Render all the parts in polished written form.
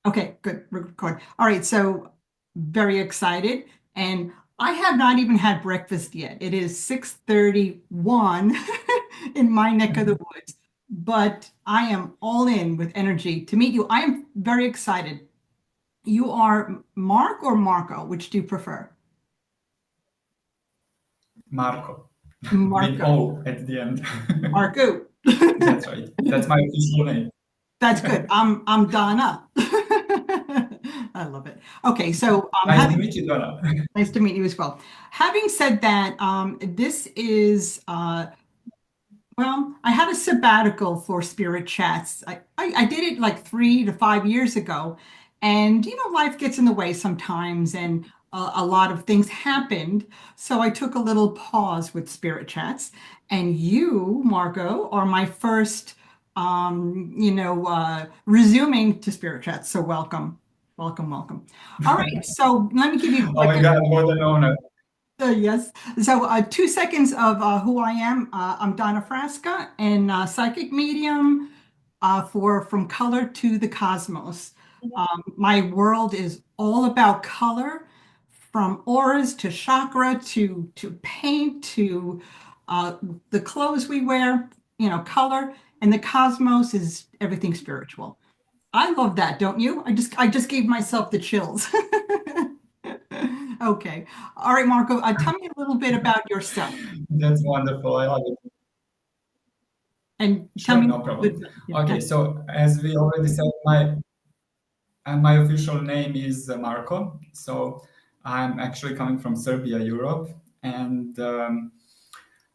Okay, good. Record. All right, so very excited. And I have not even had breakfast yet. It is 6:31 in my neck of the woods, but I am all in with energy to meet you. I am very excited. You are Mark or Marco? Which do you prefer? Marko, with Marco. O at the end. Marco. That's right. That's my official name. That's good. I'm Donna. I love it. Okay, so Nice to meet you, Donna. nice to meet you as well. Having said that, this is well, I had a sabbatical for Spirit Chats. I did it like 3 to 5 years ago, and life gets in the way sometimes, and a lot of things happened. So I took a little pause with Spirit Chats, and you, Margot, are my first, resuming to Spirit Chats. So welcome, welcome, welcome. All right, so let me give you Oh like my God, what an honor. yes. So, 2 seconds of who I am. I'm Donna Frasca, and psychic medium for From Color to the Cosmos. My world is all about color, from auras to chakra to paint to uh, the clothes we wear. Color, and the cosmos is everything spiritual. I love that, don't you? I just gave myself the chills. Okay. All right, Marco, tell me a little bit about yourself That's wonderful. I love it. and tell Sure, me no a little problem. bit. Yeah, Okay, so as we already said, my official name is Marko. So I'm actually coming from Serbia, Europe, and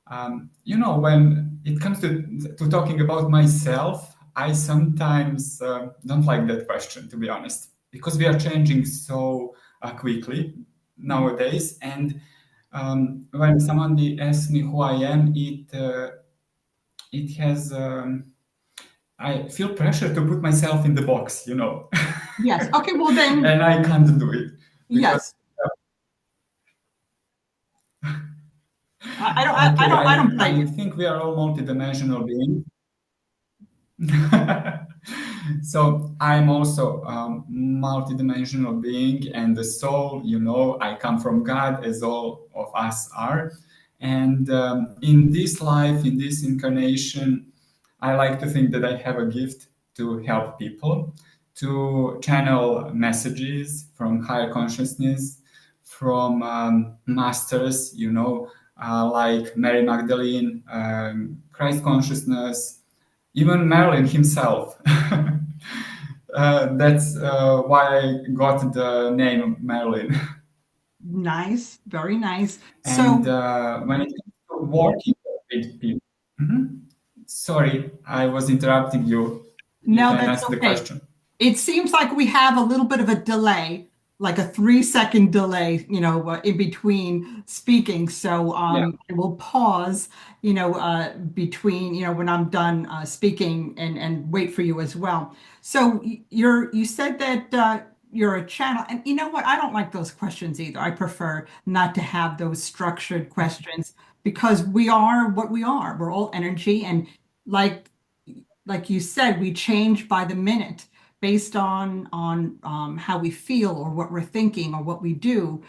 when it comes to talking about myself, I sometimes don't like that question, to be honest, because we are changing so quickly Mhm. nowadays. And when somebody asks me who I am, it has I feel pressure to put myself in the box. Yes. Okay, well then, And I can't do it because yes. I don't I, I okay, don't I don't blame I you. think we are all multidimensional beings. So I'm also a multidimensional being and the soul, I come from God as all of us are. And in this life, in this incarnation, I like to think that I have a gift to help people, to channel messages from higher consciousness, from masters, like Mary Magdalene, Christ consciousness, even Merlin himself. That's why I got the name Merlin. Nice, very nice. And So when it comes to working with people, Mhm. Sorry, I was interrupting you. You no, can that's ask the okay. question. It seems like we have a little bit of a delay, like a 3 second delay, in between speaking. So Yeah. I will pause, between, when I'm done speaking and wait for you as well. So you said that you're a channel, and you know what? I don't like those questions either. I prefer not to have those structured questions because we are what we are. We're all energy, and like like you said, we change by the minute based on how we feel or what we're thinking or what we do.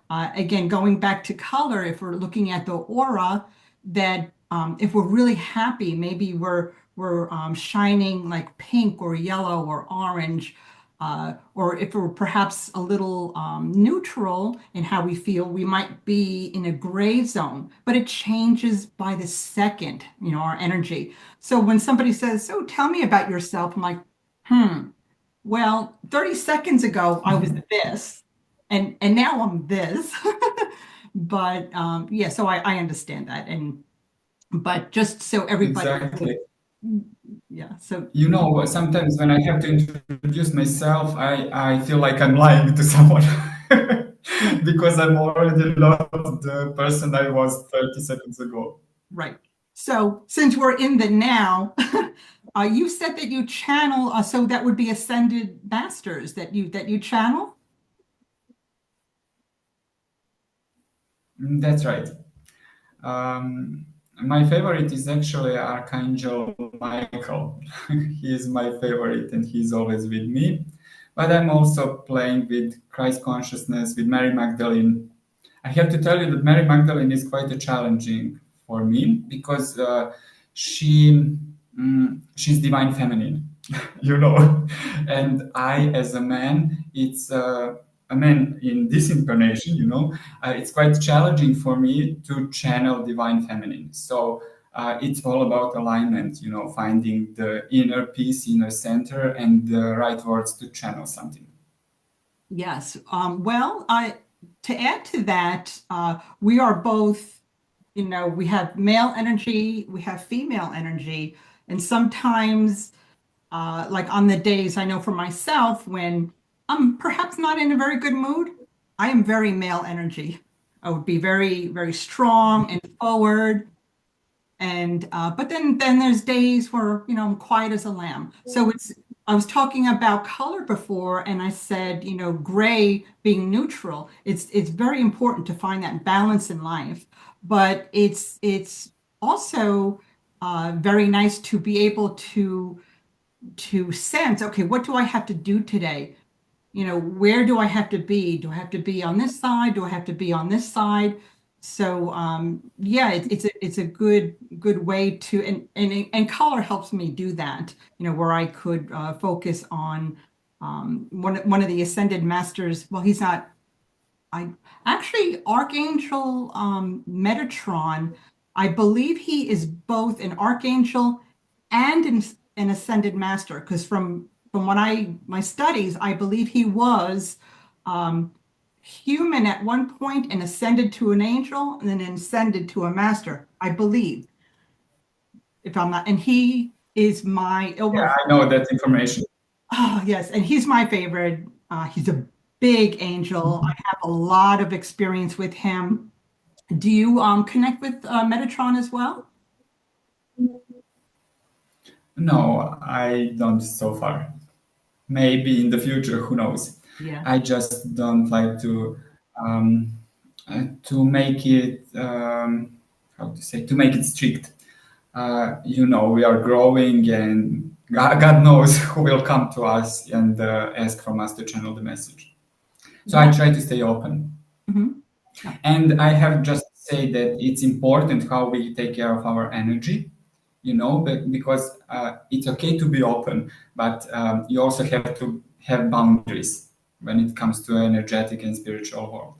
Again, going back to color, if we're looking at the aura, that if we're really happy, maybe we're shining like pink or yellow or orange. Or if we're perhaps a little neutral in how we feel, we might be in a gray zone, but it changes by the second, our energy. So when somebody says, "So tell me about yourself," I'm like, well, 30 seconds ago I was this, and now I'm this. But yeah, so I understand that. And but just so everybody, Exactly. yeah, so Sometimes when I have to introduce myself, I feel like I'm lying to someone yeah, because I'm already not the person I was 30 seconds ago. right. So since we're in the now, you said that you channel, so that would be ascended masters that you channel. That's right. Um, my favorite is actually Archangel Michael. He is my favorite and he's always with me. But I'm also playing with Christ consciousness, with Mary Magdalene. I have to tell you that Mary Magdalene is quite a challenging for me because she she's divine feminine, you know, and I, as a man, it's a man in this incarnation, you know, it's quite challenging for me to channel divine feminine. So it's all about alignment, you know, finding the inner peace, inner center, and the right words to channel something. Yes. Well, to add to that, we are both, we have male energy, we have female energy, and sometimes, like on the days I know for myself when I'm perhaps not in a very good mood, I am very male energy. I would be very, very strong and forward. And but then there's days where I'm quiet as a lamb. So it's I was talking about color before, and I said gray being neutral. It's very important to find that balance in life, but it's also very nice to be able to sense, okay, what do I have to do today? Where do I have to be? Do I have to be on this side? Do I have to be on this side? So yeah, it's a good way to and color helps me do that. Where I could focus on one of the ascended masters. Well, he's not. I actually Archangel Metatron. I believe he is both an archangel and an ascended master. Because from what my studies, I believe he was um, human at one point and ascended to an angel and then ascended to a master. I believe, if I'm not, and he is my oh Yeah, well. I know that information. Oh, yes, and he's my favorite. He's a big angel. I have a lot of experience with him. Do you connect with Metatron as well? No, I don't so far. Maybe in the future, who knows? Yeah. I just don't like um, to make it how to say, to make it strict. You know, we are growing, and God knows who will come to us and ask from us to channel the message. So I Yeah. try to stay open. Mhm. Yeah. And I have just say that it's important how we take care of our energy, you know, because it's okay to be open, but you also have to have boundaries when it comes to energetic and spiritual world.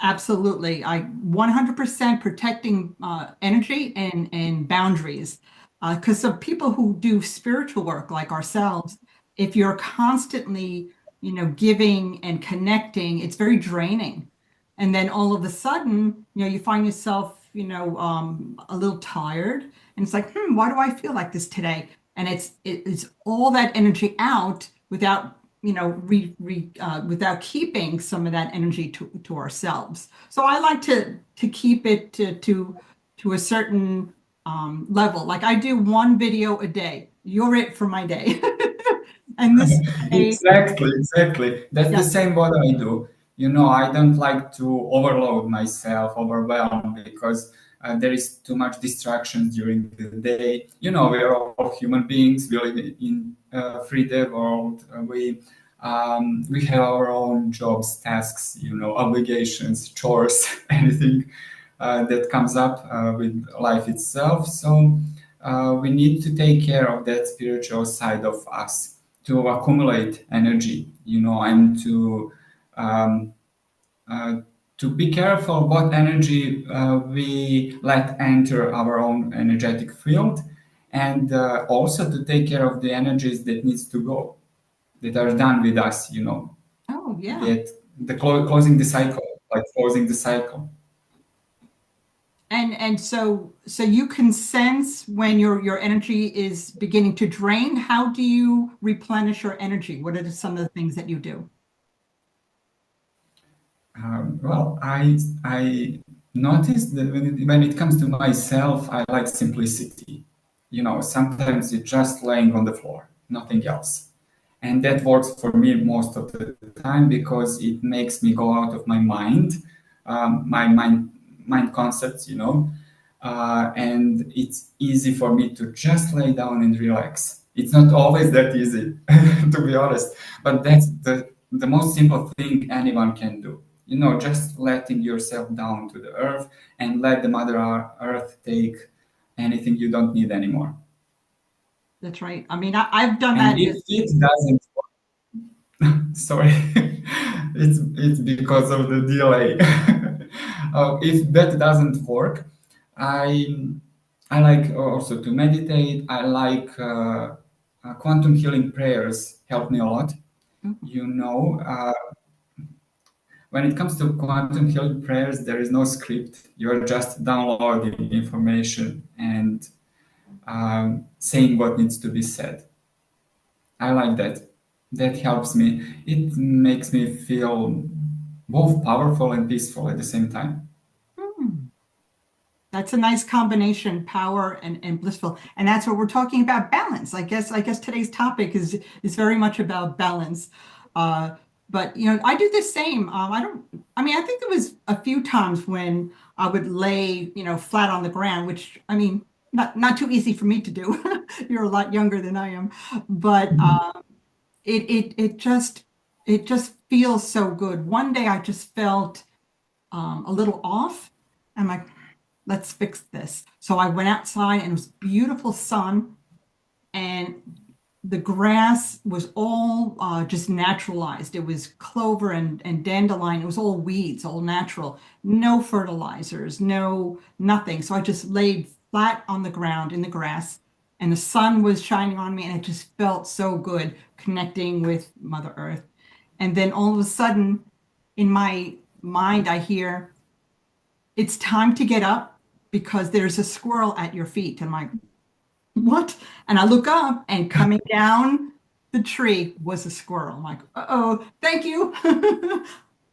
Absolutely. I 100% protecting energy and boundaries. Because of people who do spiritual work like ourselves, if you're constantly, giving and connecting, it's very draining. And then all of a sudden, you find yourself, a little tired. And it's like, why do I feel like this today? And it's all that energy out without without keeping some of that energy to ourselves. So I like to keep it to a certain level. Like I do one video a day. You're it for my day. And this way, Exactly, exactly. That's the yeah, same what I do. You know, I don't like to overload myself, overwhelm, because there is too much distraction during the day. You know, we are all human beings. We live in a 3D world. We have our own jobs, tasks, you know, obligations, chores, anything that comes up with life itself. So we need to take care of that spiritual side of us to accumulate energy, you know, and um, uh, to be careful what energy we let enter our own energetic field, and also to take care of the energies that needs to go, that are done with us, you know, oh yeah. that closing the cycle, like closing the cycle. And so you can sense when your energy is beginning to drain. How do you replenish your energy? What are some of the things that you do? Well, I noticed that when it comes to myself, I like simplicity. You know, sometimes it's just laying on the floor, nothing else, and that works for me most of the time because it makes me go out of my mind, my mind concepts, you know, and it's easy for me to just lay down and relax. It's not always that easy, to be honest, but that's the most simple thing anyone can do. You know, just letting yourself down to the earth and let the Mother Earth take anything you don't need anymore. That's right. I mean, I've done And that. if it doesn't, sorry, it's because of the delay. If that doesn't work, I I like also to meditate. I like quantum healing prayers help me a lot. Mhm. You know, when it comes to quantum healing prayers, there is no script. You're just downloading information and saying what needs to be said. I like that. That helps me. It makes me feel both powerful and peaceful at the same time. Hmm. That's a nice combination, power and blissful. And that's what we're talking about, balance. I guess today's topic is very much about balance. Uh, but I do the same. I mean, I think there was a few times when I would lay, flat on the ground, which I mean, not too easy for me to do. You're a lot younger than I am, but it just feels so good. One day I just felt a little off. I'm like, let's fix this. So I went outside and it was beautiful sun and the grass was all just naturalized. It was clover and dandelion. It was all weeds, all natural, no fertilizers, no nothing. So I just laid flat on the ground in the grass and the sun was shining on me and it just felt so good connecting with Mother Earth. And then all of a sudden in my mind, I hear, it's time to get up because there's a squirrel at your feet. And I'm like, what? And I look up and coming down the tree was a squirrel. I'm like, uh-oh, thank you.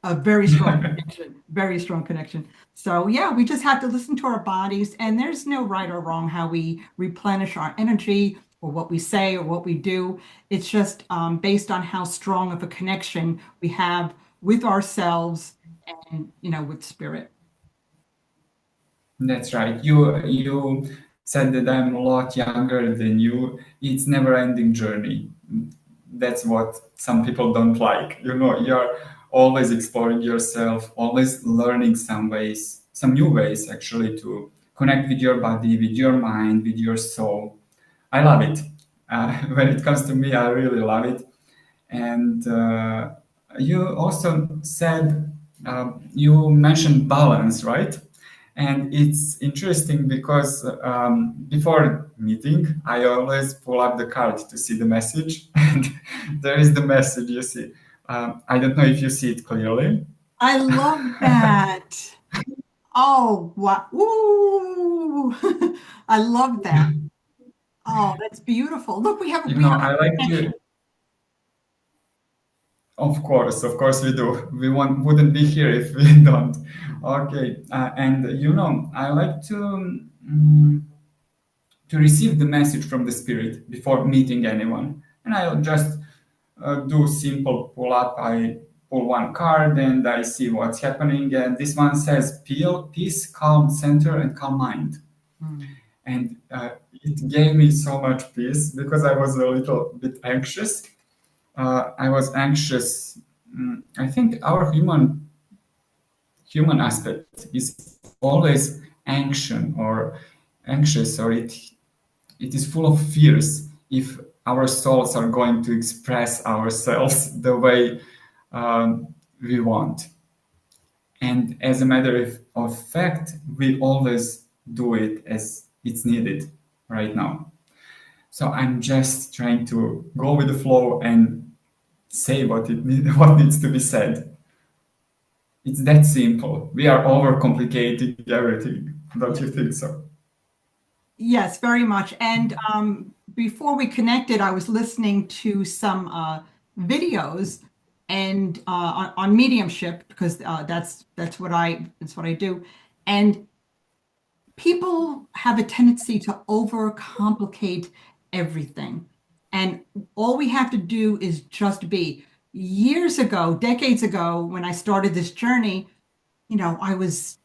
A very strong connection, very strong connection. So yeah, we just have to listen to our bodies, and there's no right or wrong how we replenish our energy or what we say or what we do. It's just based on how strong of a connection we have with ourselves and with spirit. That's right. You said that I'm a lot younger than you. It's never-ending journey. That's what some people don't like. You know, you're always exploring yourself, always learning some ways, some new ways actually to connect with your body, with your mind, with your soul. I love it. When it comes to me, I really love it. And you also said you mentioned balance, right? And it's interesting because before meeting, I always pull up the card to see the message, and there is the message. You see, I don't know if you see it clearly. I love that. Oh, wow. Ooh. I love that. Oh, that's beautiful. Look, we have You we know, have I a like connection. to. Of course we do. Wouldn't be here if we don't. Okay, and you know, I like mm, to receive the message from the spirit before meeting anyone. And I'll just do simple pull up. I pull one card and I see what's happening. And this one says peace, calm center, and calm mind. Hmm. And it gave me so much peace because I was a little bit anxious. I was anxious. I think our human aspect is always anxious, or it is full of fears if our souls are going to express ourselves the way we want. And as a matter of fact, we always do it as it's needed right now. So I'm just trying to go with the flow and say what needs to be said. It's that simple. We are overcomplicating everything, don't Yeah. you think so? Yes, very much. And before we connected, I was listening to some videos and on mediumship because that's what I do. And people have a tendency to overcomplicate everything. And all we have to do is just be. Years ago, decades ago, when I started this journey, I was,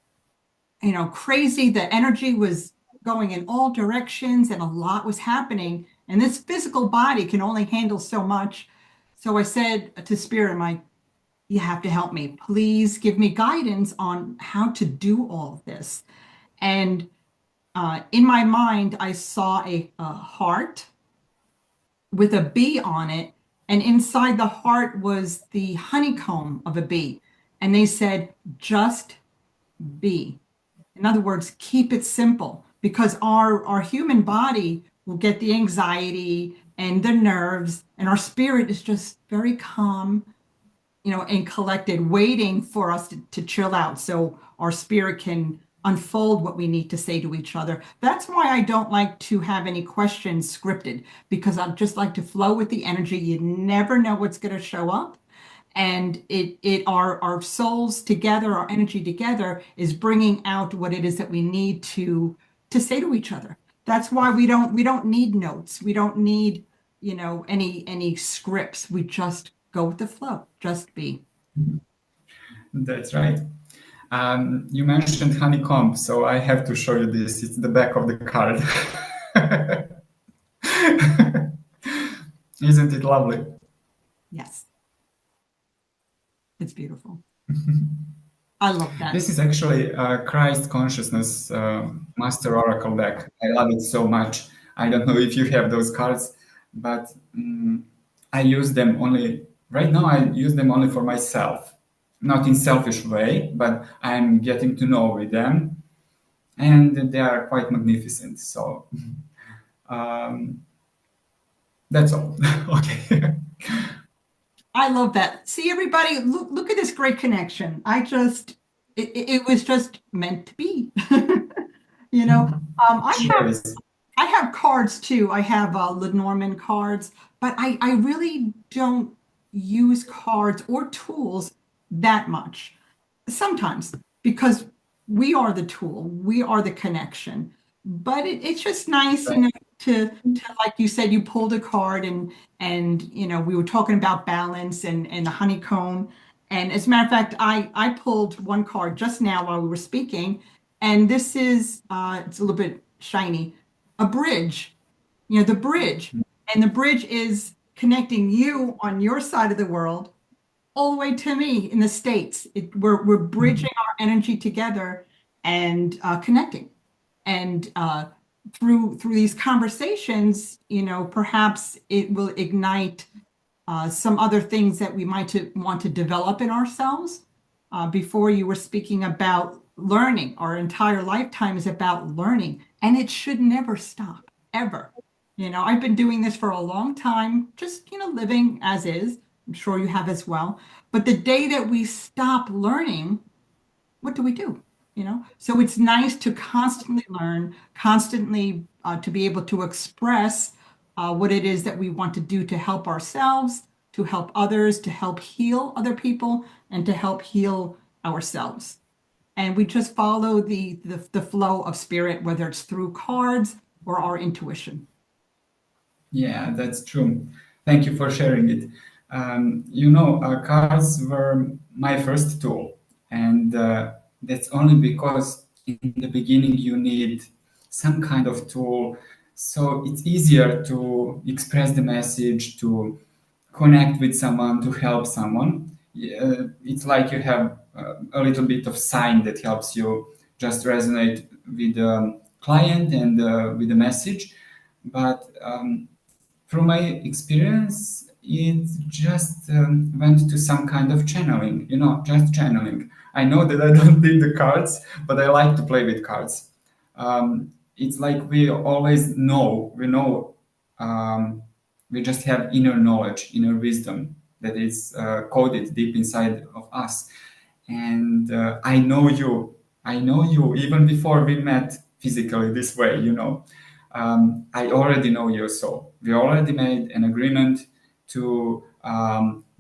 crazy. The energy was going in all directions and a lot was happening. And this physical body can only handle so much. So I said to Spirit, I'm like, you have to help me. Please give me guidance on how to do all of this. And in my mind, I saw a heart with a bee on it. And inside the heart was the honeycomb of a bee. And they said, just be. In other words, keep it simple because our human body will get the anxiety and the nerves, and our spirit is just very calm, and collected, waiting for us to chill out so our spirit can unfold what we need to say to each other. That's why I don't like to have any questions scripted because I just like to flow with the energy. You never know what's going to show up. And our souls together, our energy together is bringing out what it is that we need to say to each other. That's why we don't need notes. We don't need, any scripts. We just go with the flow. Just be. That's right. You mentioned honeycomb, so I have to show you this. It's the back of the card. Isn't it lovely? Yes, it's beautiful. I love that. This is actually Christ Consciousness Master Oracle deck. I love it so much. I don't know if you have those cards, but I use them only, right now I use them only for myself. Not in selfish way, but I'm getting to know with them. And they are quite magnificent. So that's all. Okay. I love that. See, everybody, look at this great connection. It was just meant to be. You know, um, I Sure have is. I have cards too. I have Lenormand cards, but I really don't use cards or tools that much. Sometimes because we are the tool, we are the connection. But it's just nice, Right. to like you said, you pulled a card and we were talking about balance and the honeycomb. And as a matter of fact, I pulled one card just now while we were speaking, and this is it's a little bit shiny, a bridge, the bridge. And the bridge is connecting you on your side of the world all the way to me in the States. We're bridging our energy together and connecting. And through these conversations, perhaps it will ignite some other things that we might want to develop in ourselves. Before you were speaking about learning, our entire lifetime is about learning, and it should never stop, ever. I've been doing this for a long time, just, living as is. I'm sure you have as well. But the day that we stop learning, what do we do? So it's nice to constantly learn, constantly to be able to express what it is that we want to do to help ourselves, to help others, to help heal other people, and to help heal ourselves. And we just follow the flow of spirit, whether it's through cards or our intuition. Yeah, that's true. Thank you for sharing it. Cards were my first tool, and that's only because in the beginning you need some kind of tool, so it's easier to express the message, to connect with someone, to help someone. Yeah, it's like you have a little bit of sign that helps you just resonate with the client and with the message, but from my experience, it just went to some kind of channeling, just channeling. I know that I don't need the cards, but I like to play with cards. It's like we know, we just have inner knowledge, inner wisdom that is coded deep inside of us. And I know you even before we met physically this way. I already know you, so we already made an agreement to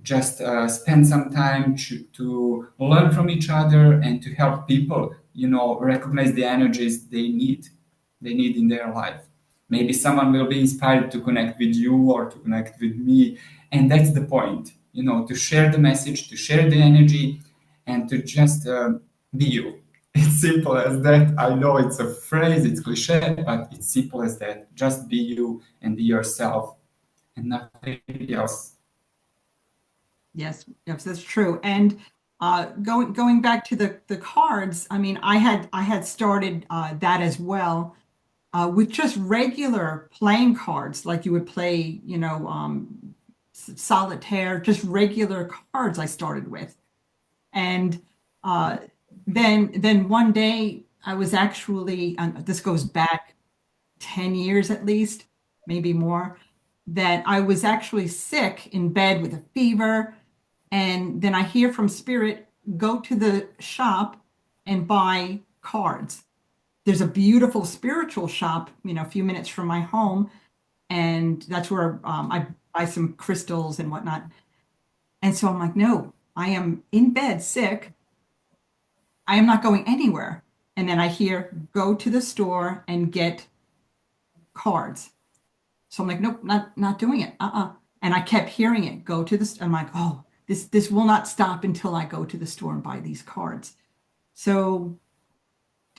just spend some time to learn from each other and to help people, recognize the energies they need in their life. Maybe someone will be inspired to connect with you or to connect with me, and that's the point, to share the message, to share the energy, and to just be you. It's simple as that. I know it's a phrase, it's cliche, but it's simple as that. Just be you and be yourself and nothing else. Yes, yes, that's true. And going back to the cards, I mean, I had started that as well with just regular playing cards, like you would play, solitaire, just regular cards I started with. And uh, then one day I was actually, this goes back 10 years at least, maybe more, that I was actually sick in bed with a fever. And then I hear from Spirit, go to the shop and buy cards. There's a beautiful spiritual shop, a few minutes from my home. And that's where I buy some crystals and whatnot. And so I'm like, no, I am in bed sick. I am not going anywhere. And then I hear, go to the store and get cards. So I'm like, nope, not doing it. And I kept hearing it. Go to this. I'm like, oh, this will not stop until I go to the store and buy these cards. So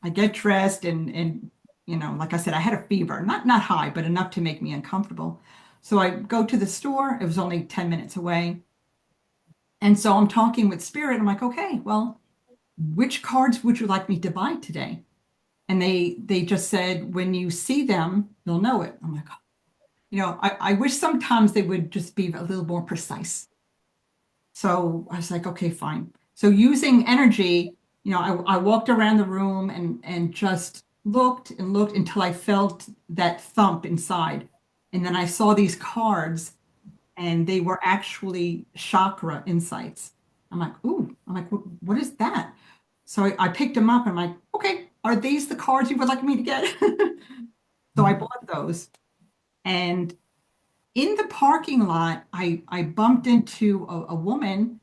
I get dressed and like I said, I had a fever, not high, but enough to make me uncomfortable. So I go to the store. It was only 10 minutes away. And so I'm talking with Spirit. I'm like, okay, well, which cards would you like me to buy today? And they just said, when you see them, you'll know it. I'm like, I wish sometimes they would just be a little more precise. So I was like, okay, fine. So using energy, I walked around the room and just looked and looked until I felt that thump inside. And then I saw these cards and they were actually chakra insights. I'm like, ooh, I'm like, what is that? So I picked them up. I'm like, okay, are these the cards you would like me to get? So I bought those. And in the parking lot, I bumped into a woman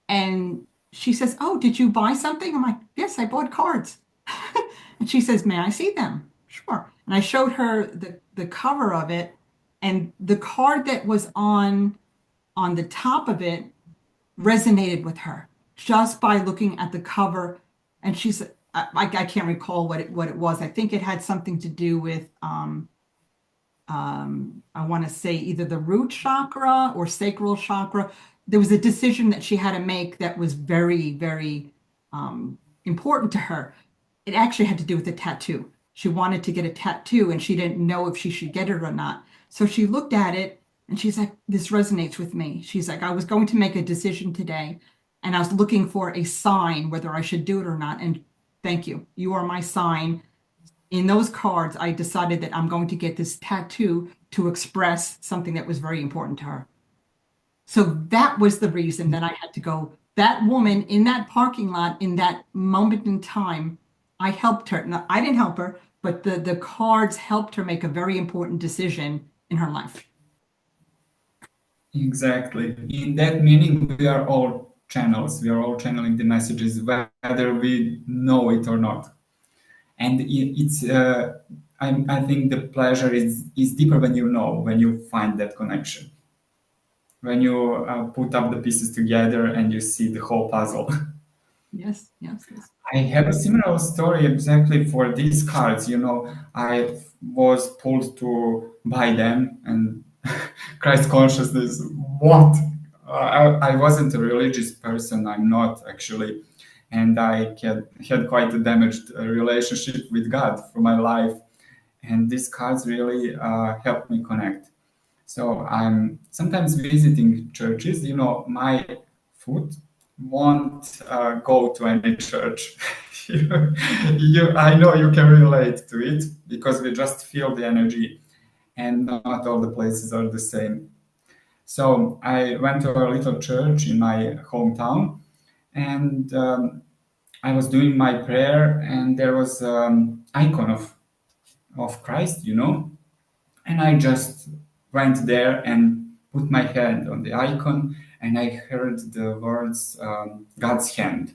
and she says, oh, did you buy something? I'm like, yes, I bought cards. And she says, may I see them? Sure. And I showed her the cover of it, and the card that was on the top of it resonated with her just by looking at the cover. And she's, I can't recall what it was. I think it had something to do with I want to say either the root chakra or sacral chakra. There was a decision that she had to make that was very, very important to her. It actually had to do with a tattoo. She wanted to get a tattoo and she didn't know if she should get it or not. So she looked at it and she's like, this resonates with me. She's like, I was going to make a decision today and I was looking for a sign whether I should do it or not. And thank you. You are my sign. In those cards, I decided that I'm going to get this tattoo to express something that was very important to her. So that was the reason that I had to go. That woman in that parking lot, in that moment in time, I helped her. No, I didn't help her, but the cards helped her make a very important decision in her life. Exactly. In that meaning, we are all channels. We are all channeling the messages, whether we know it or not. And it's, I think the pleasure is deeper when you know, when you find that connection, when you put up the pieces together and you see the whole puzzle. Yes, yes, yes. I have a similar story exactly for these cards. I was pulled to buy them, and Christ consciousness. What? I wasn't a religious person. I'm not actually, and I had quite a damaged relationship with God for my life. And these cards really helped me connect. So I'm sometimes visiting churches. My foot won't go to any church. I know you can relate to it because we just feel the energy, and not all the places are the same. So I went to a little church in my hometown, and I was doing my prayer, and there was icon of Christ, and I just went there and put my hand on the icon, and I heard the words God's hand.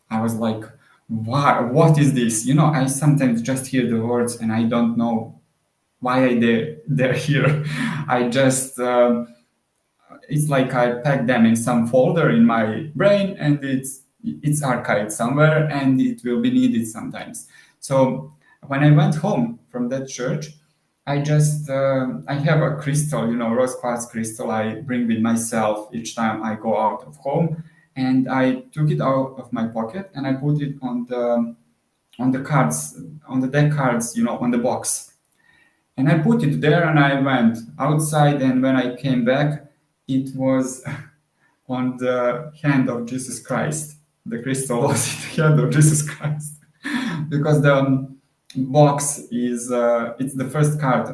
I was like, what is this? I sometimes just hear the words and I don't know why they're here. I just, it's like I packed them in some folder in my brain, and it's it's archived somewhere and it will be needed sometimes. So when I went home from that church, I have a crystal, rose quartz crystal I bring with myself each time I go out of home, and I took it out of my pocket and I put it on the cards, on the deck cards, on the box. And I put it there and I went outside. And when I came back, it was on the hand of Jesus Christ. The crystal was in the hand of Jesus Christ. Because the box is, it's the first card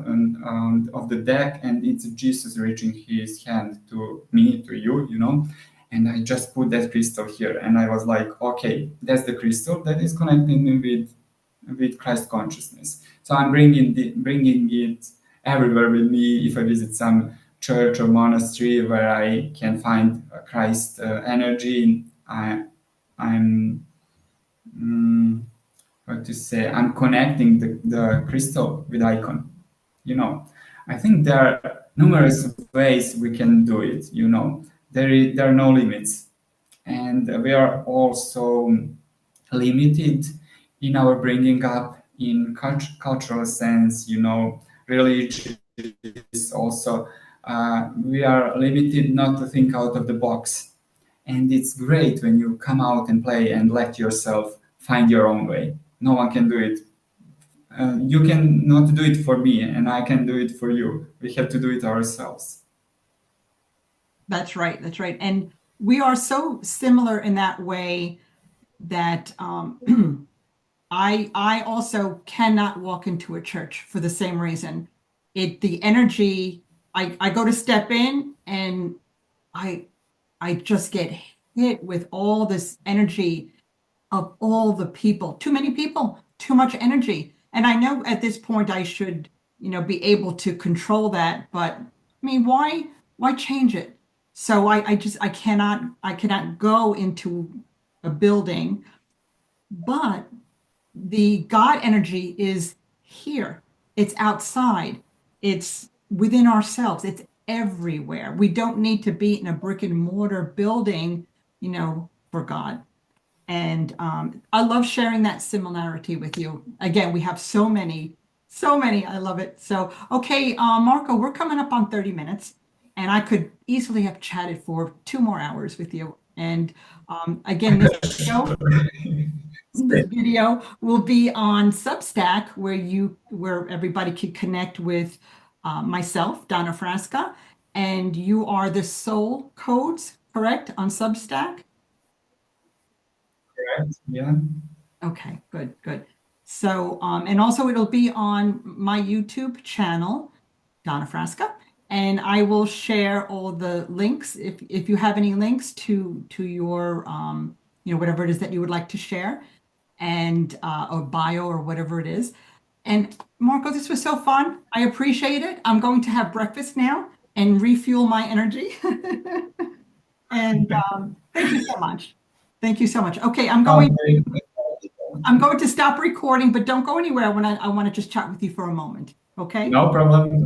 of the deck, and it's Jesus reaching his hand to me, to you. And I just put that crystal here, and I was like, okay, that's the crystal that is connecting me with Christ consciousness. So I'm bringing it everywhere with me. If I visit some church or monastery where I can find Christ energy, I'm how to say, I'm connecting the crystal with icon. You know, I think there are numerous ways we can do it. There are no limits, and we are also limited in our bringing up in cultural sense. Religious also. We are limited not to think out of the box, and it's great when you come out and play and let yourself find your own way. No one can do it. You can not do it for me, and I can do it for you. We have to do it ourselves. That's right. That's right. And we are so similar in that way that I also cannot walk into a church for the same reason. The energy, I go to step in and I I just get hit with all this energy of all the people. Too many people, too much energy. And I know at this point I should, be able to control that, but I mean, why change it? So I cannot go into a building, but the God energy is here. It's outside. It's within ourselves. It's everywhere. We don't need to be in a brick and mortar building, for God. And I love sharing that similarity with you. Again, we have so many, so many. I love it. So, okay, Marco, we're coming up on 30 minutes, and I could easily have chatted for 2 more hours with you. And again, this video will be on Substack, where everybody can connect with myself, Donna Frasca, and you are the Soul Codes, correct, on Substack? Correct? Yeah. Okay, good, good. So, and also it'll be on my YouTube channel, Donna Frasca, and I will share all the links if you have any links to your whatever it is that you would like to share, and or bio or whatever it is. And Marco, this was so fun. I appreciate it. I'm going to have breakfast now and refuel my energy. And thank you so much. Thank you so much. Okay, I'm going. Okay. I'm going to stop recording, but don't go anywhere when I want to just chat with you for a moment. Okay? No problem.